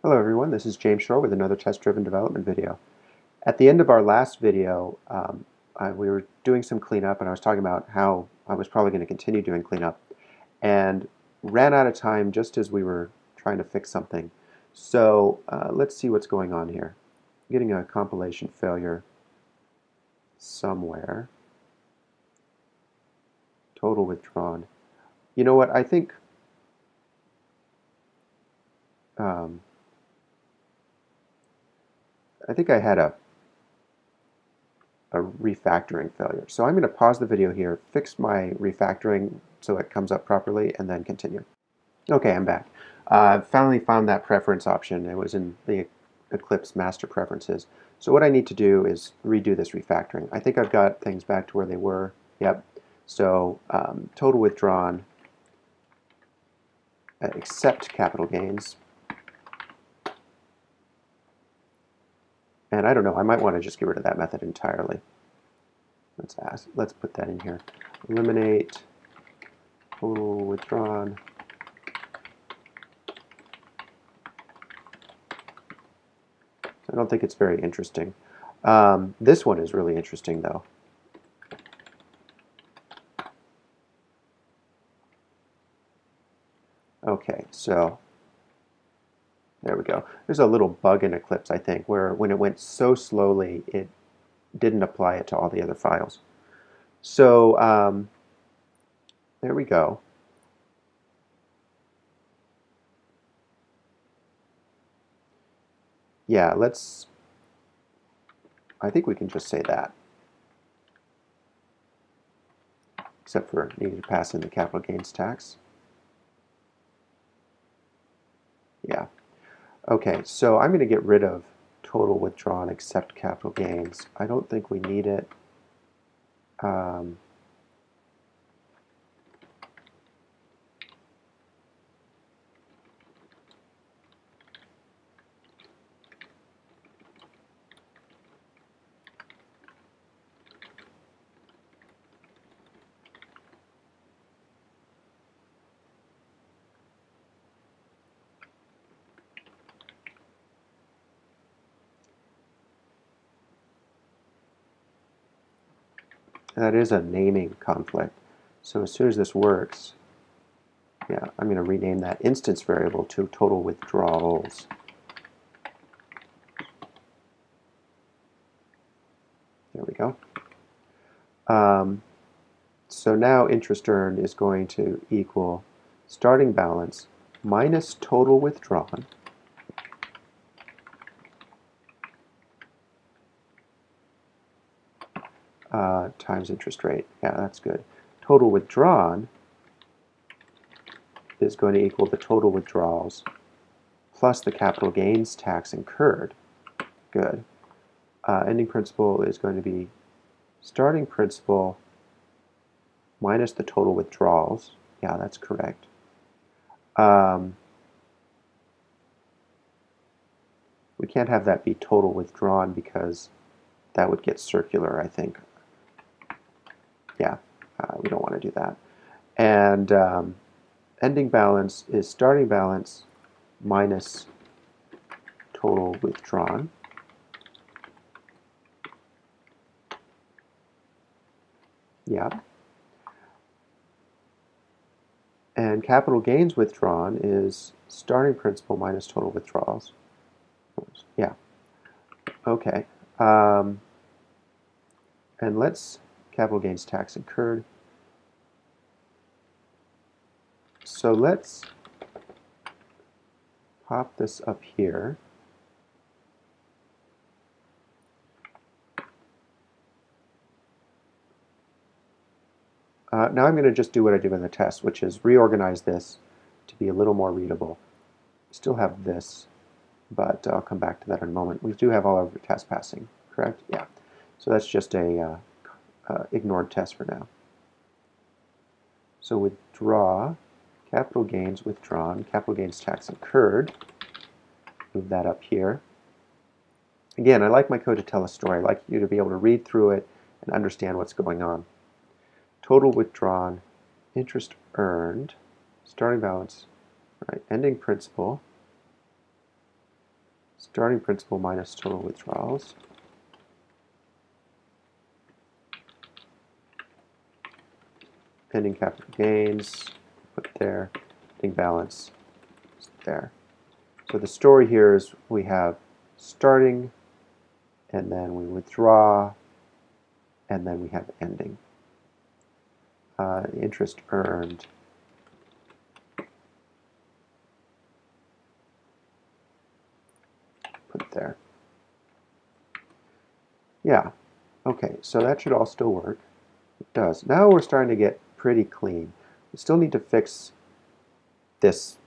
Hello everyone, this is James Shore with another test-driven development video. At the end of our last video, we were doing some cleanup and I was talking about how I was probably going to continue doing cleanup and ran out of time just as we were trying to fix something. So let's see what's going on here. I'm getting a compilation failure somewhere. Total withdrawn. You know what, I think I had a refactoring failure. So I'm going to pause the video here, fix my refactoring so it comes up properly, and then continue. Okay, I'm back. I finally found that preference option. It was in the Eclipse master preferences. So what I need to do is redo this refactoring. I think I've got things back to where they were. Yep. So total withdrawn, except capital gains. And I don't know, I might want to just get rid of that method entirely. Let's put that in here. Eliminate total withdrawn. I don't think it's very interesting. This one is really interesting though. Okay, so there we go. There's a little bug in Eclipse, I think, where when it went so slowly, it didn't apply it to all the other files. So there we go. Yeah, I think we can just say that. Except for needing to pass in the capital gains tax. Yeah. Okay, so I'm going to get rid of total withdrawn except capital gains. I don't think we need it. That is a naming conflict. So as soon as this works, yeah, I'm going to rename that instance variable to total withdrawals. There we go. So now interest earned is going to equal starting balance minus total withdrawn times interest rate. Yeah, that's good. Total withdrawn is going to equal the total withdrawals plus the capital gains tax incurred. Good. Ending principal is going to be starting principal minus the total withdrawals. Yeah, that's correct. We can't have that be total withdrawn because that would get circular, I think. Yeah, we don't want to do that. And ending balance is starting balance minus total withdrawn. Yeah. And capital gains withdrawn is starting principal minus total withdrawals. Yeah. Okay. And let's capital gains tax incurred. So let's pop this up here. Now I'm going to just do what I did in the test, which is reorganize this to be a little more readable. Still have this, but I'll come back to that in a moment. We do have all of our test passing, correct? Yeah. So that's just a ignored test for now. So withdraw, capital gains withdrawn, capital gains tax incurred. Move that up here. Again, I like my code to tell a story. I like you to be able to read through it and understand what's going on. Total withdrawn, interest earned, starting balance, right, ending principal, starting principal minus total withdrawals. Ending capital gains, put there, ending balance, there. So the story here is we have starting, and then we withdraw, and then we have ending. Interest earned. Put there. Yeah, okay, so that should all still work. It does. Now we're starting to get pretty clean. We still need to fix this,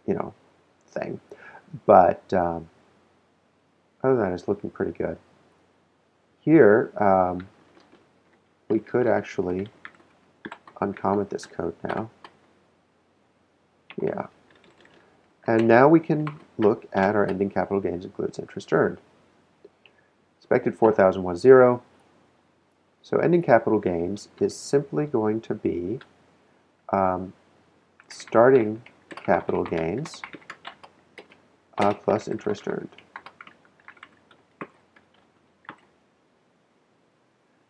thing. But other than that, it's looking pretty good. Here, we could actually uncomment this code now. Yeah. And now we can look at our ending capital gains includes interest earned. Expected 4,000 was 0. So ending capital gains is simply going to be starting capital gains plus interest earned.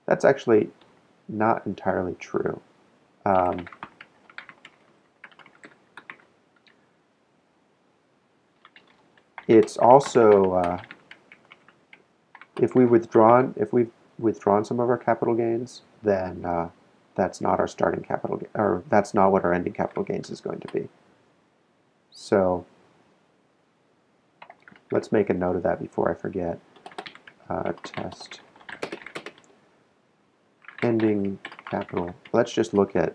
That's actually not entirely true. It's also if we've withdrawn some of our capital gains, then that's not our starting capital, or that's not what our ending capital gains is going to be. So let's make a note of that before I forget. Test ending capital. Let's just look at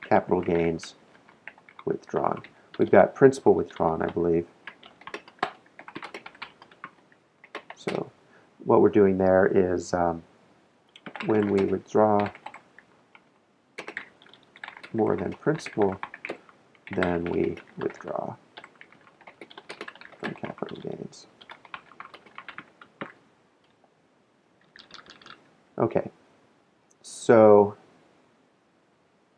capital gains withdrawn. We've got principal withdrawn, I believe. So what we're doing there is when we withdraw more than principal, then we withdraw from capital gains. Okay, so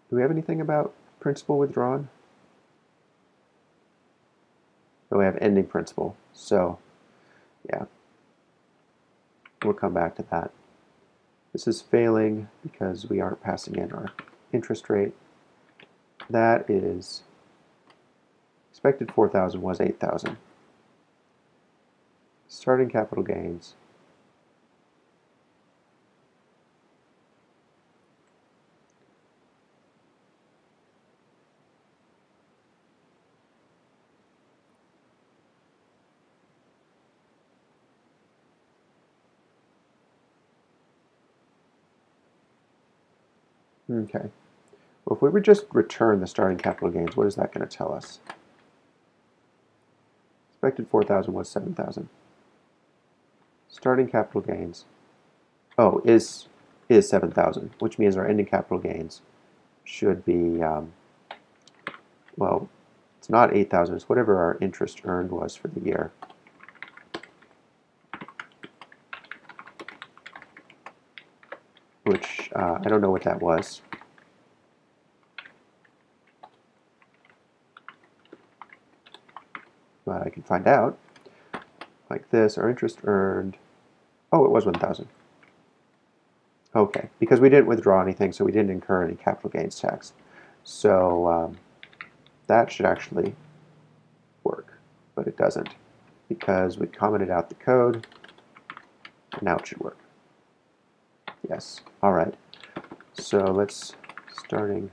do we have anything about principal withdrawn? No, we have ending principal, so yeah, we'll come back to that. This is failing because we aren't passing in our interest rate. That is expected 4,000 was 8,000. Starting capital gains. Okay. Well, if we would just return the starting capital gains, what is that going to tell us? Expected 4,000 was 7,000. Starting capital gains, is 7,000, which means our ending capital gains should be, well, it's not 8,000, it's whatever our interest earned was for the year. Which, I don't know what that was. But I can find out. Like this, our interest earned, oh, it was 1,000. Okay, because we didn't withdraw anything, so we didn't incur any capital gains tax. So that should actually work, but it doesn't, because we commented out the code, and now it should work. Yes, all right. So let's starting.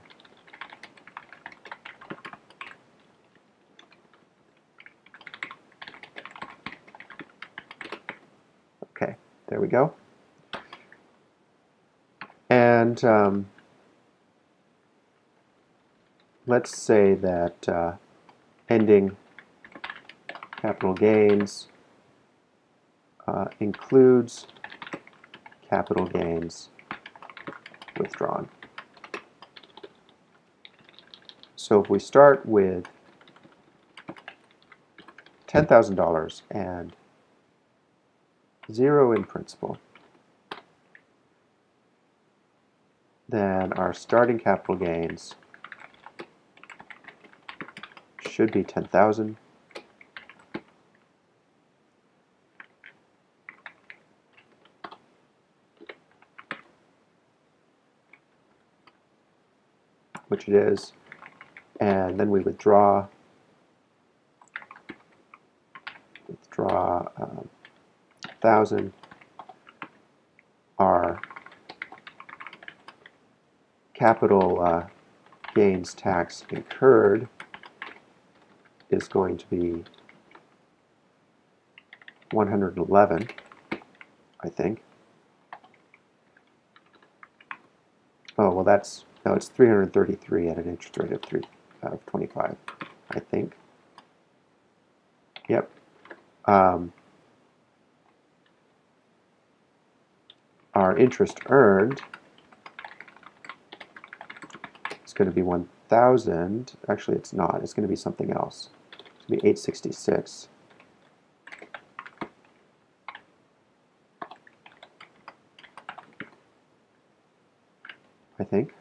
Okay, there we go. And let's say that ending capital gains includes capital gains withdrawn. So if we start with $10,000 and 0 in principal, then our starting capital gains should be 10,000. which it is, and then we withdraw 1,000. Our capital gains tax incurred is going to be 111, I think. Oh, well, no, it's 333 at an interest rate of 25, I think. Yep. Our interest earned is going to be 1,000. Actually, it's not. It's going to be something else. It's going to be 866. I think.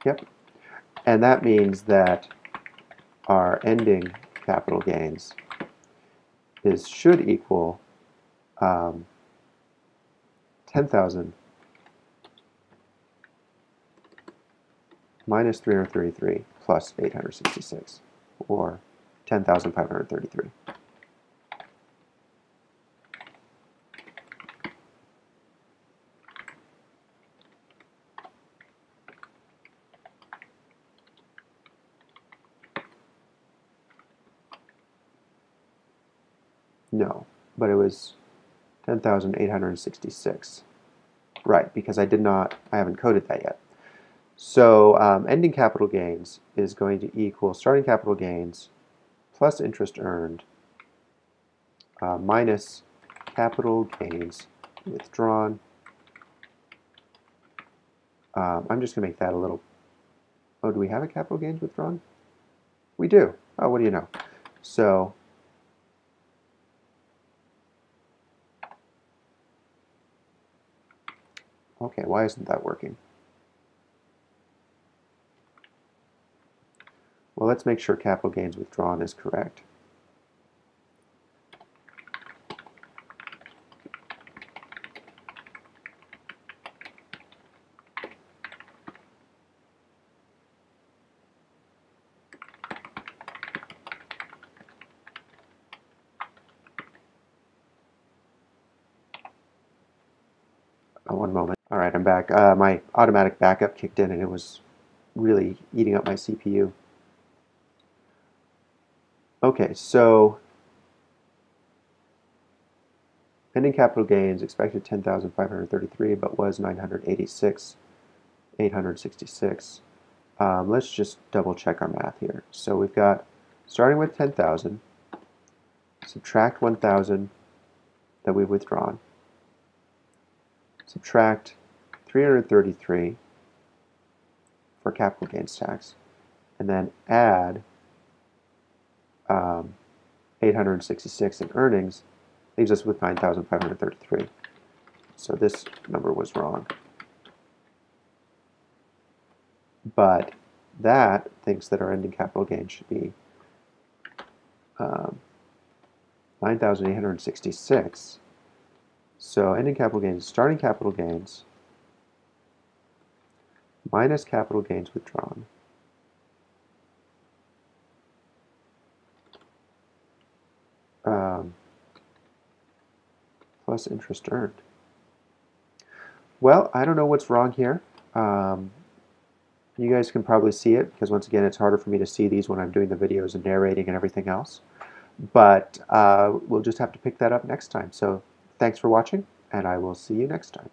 Yep. And that means that our ending capital gains should equal 10,000 minus 333 plus 866, or 10,533. No, but it was 10,866. Right, because I haven't coded that yet. So ending capital gains is going to equal starting capital gains plus interest earned minus capital gains withdrawn. I'm just going to make that a little... Oh, do we have a capital gains withdrawn? We do. Oh, what do you know? So okay, why isn't that working? Well, let's make sure capital gains withdrawn is correct. One moment. All right, I'm back. My automatic backup kicked in and it was really eating up my CPU. Okay, so ending capital gains expected 10,533, but was 986,866. Let's just double check our math here. So we've got starting with 10,000, subtract 1,000 that we've withdrawn, subtract 333 for capital gains tax, and then add 866 in earnings, leaves us with 9,533. So this number was wrong. But that thinks that our ending capital gain should be 9,866. So ending capital gains, starting capital gains, minus capital gains withdrawn, plus interest earned. Well, I don't know what's wrong here. You guys can probably see it, because once again, it's harder for me to see these when I'm doing the videos and narrating and everything else. But we'll just have to pick that up next time. So thanks for watching, and I will see you next time.